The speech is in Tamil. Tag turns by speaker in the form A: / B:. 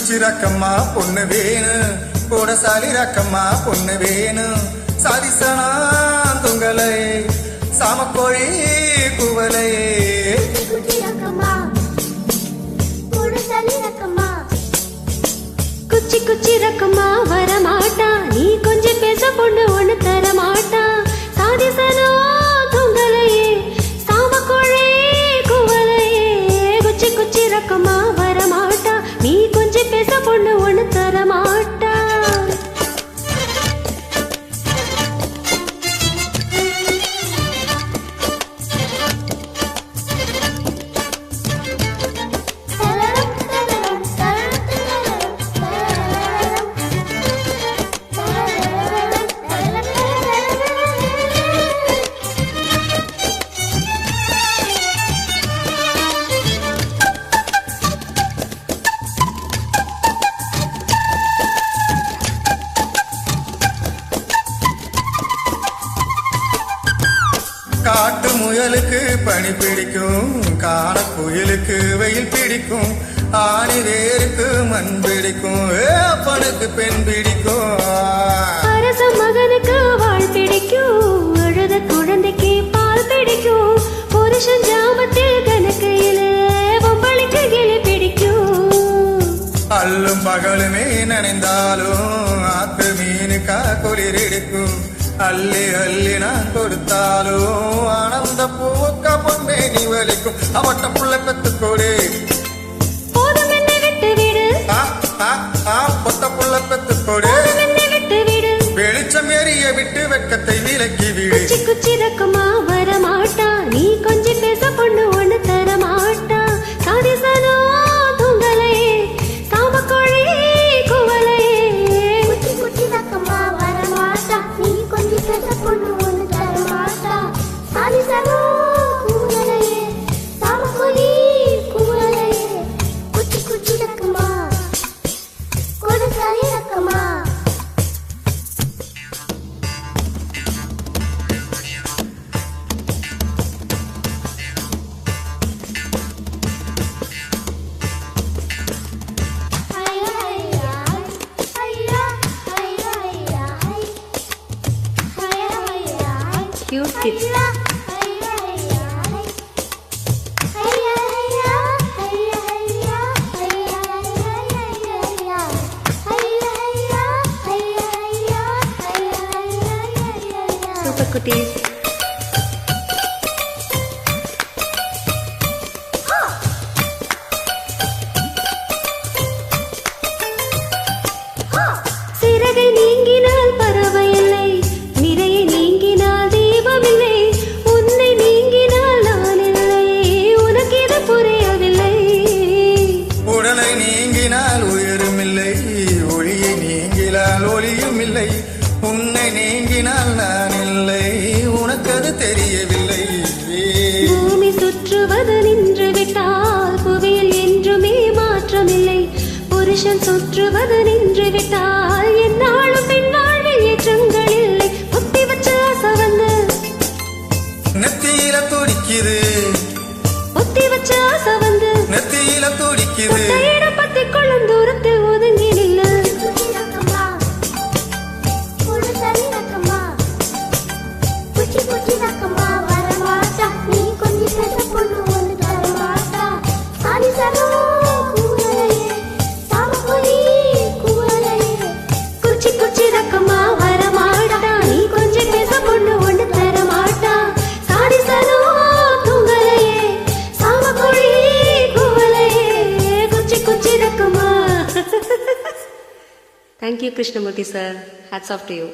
A: குச்சி ரக்கம்மா பொண்ணு வேணும், கூடசாலி ரக்கம்மா பொண்ணு வேணும். சாதிசனா துங்கலை சாமக்கோழி குவலை.
B: குச்சி குச்சி ரக்கம்மா வரமாட்டா, நீ கொஞ்சம் பேச பொண்ணு ஒண்ணு தரமாட்டா. சாதிசனா துங்கலையே சாமக்கோழி குவலையே. குச்சி குச்சி ரக்கம்மா வரமாட்டா, நீ கொஞ்சம் பேச பொண்ணு ஒண்ணு தரமாட்டா.
A: காட்டு முயலுக்கு பனி பிடிக்கும், காண புயலுக்கு வெயில் பிடிக்கும். ஆணி வேருக்கு மண் பிடிக்கும், அப்பனுக்கு பெண் பிடிக்கும்.
B: அரச மகனுக்கு வாழ் பிடிக்கும், அழுத குழந்தைக்கு பால் பிடிக்கும். புருஷன் ஜாமத்தில் கணக்கையில பொம்பளைக்கு கிளி பிடிக்கும்.
A: அல்லும் பகலுமே நனைந்தாலும் ஆத்து மீனுக்கா குளிர் எடுக்கும். அள்ளி அள்ளி நான் கொடுத்தாலும் ஆனந்த பூக்கா பொன்மே நீ வலிக்கும். அவட்ட புள்ள பெத்துக்கோடு
B: போதும் என்னை விட்டு விடு,
A: பொத்த புள்ள பெத்துக்கோடு.
B: என்னை விட்டு விடு,
A: வெளிச்சம் எரிய விட்டு வெட்கத்தை விலக்கி விடு.
B: குச்சி குச்சி ரக்கமா வரமாட்டா, நீ கொஞ்சம் பேச பொண்ணு ஒண்ணு தரமாட்டா. சாதிசனா துங்கலையே சாமக்கோழி குவலையே. குச்சி குச்சி ரக்கமா வரமாட்டா, நீ கொஞ்சம் பேச பொண்ணு ஒண்ணு தரமாட்டா. சாதிசனா குவலையே சாமக்கோழி குவலையே. குச்சி குச்சி ரக்கமா கொடுசாலி ரக்கமா. Cute kids. Super cuties. சிறகை நீங்கினால் பறவையில்லை, நிறையை நீங்கினால் தீபமில்லை. உன்னை நீங்கினால் நான் இல்லை, உனக்கு இது புரியவில்லை.
A: உடலை நீங்கினால் உயரும் இல்லை, ஒளியை நீங்கினால் ஒளியும் இல்லை. உன்னை நீங்கினால் நான் இல்லை, உனக்கு அது தெரியவில்லை.
B: பூமி சுற்றுவது நின்று விட்டால் புவியில் என்றுமே மாற்றமில்லை. புருஷன் சுற்றுவது நின்று விட்டால் என்னாலும் பெண் வாழ்வில் ஏற்றங்கள் இல்லை. புத்தி வச்ச ஆசை வந்து
A: நெத்தியில துடிக்குது,
B: புத்தி வச்ச ஆசை வந்து
A: நெத்தியில துடிக்குது.
B: இடம் பத்தி கொள்ளும் தூரத்தில் ஒதுங்கி நில்ல. குச்சி குச்சி ரக்கமா வரமாட்டா, நீ கொஞ்சம் பேச பொண்ணு ஒண்ணு தரமாட்டா. சாதிசனா துங்கலையே சாமக்கோழி குவலையே. குச்சி குச்சி ரக்கமா. Thank you, Krishnamurthy sir. Hats off to you.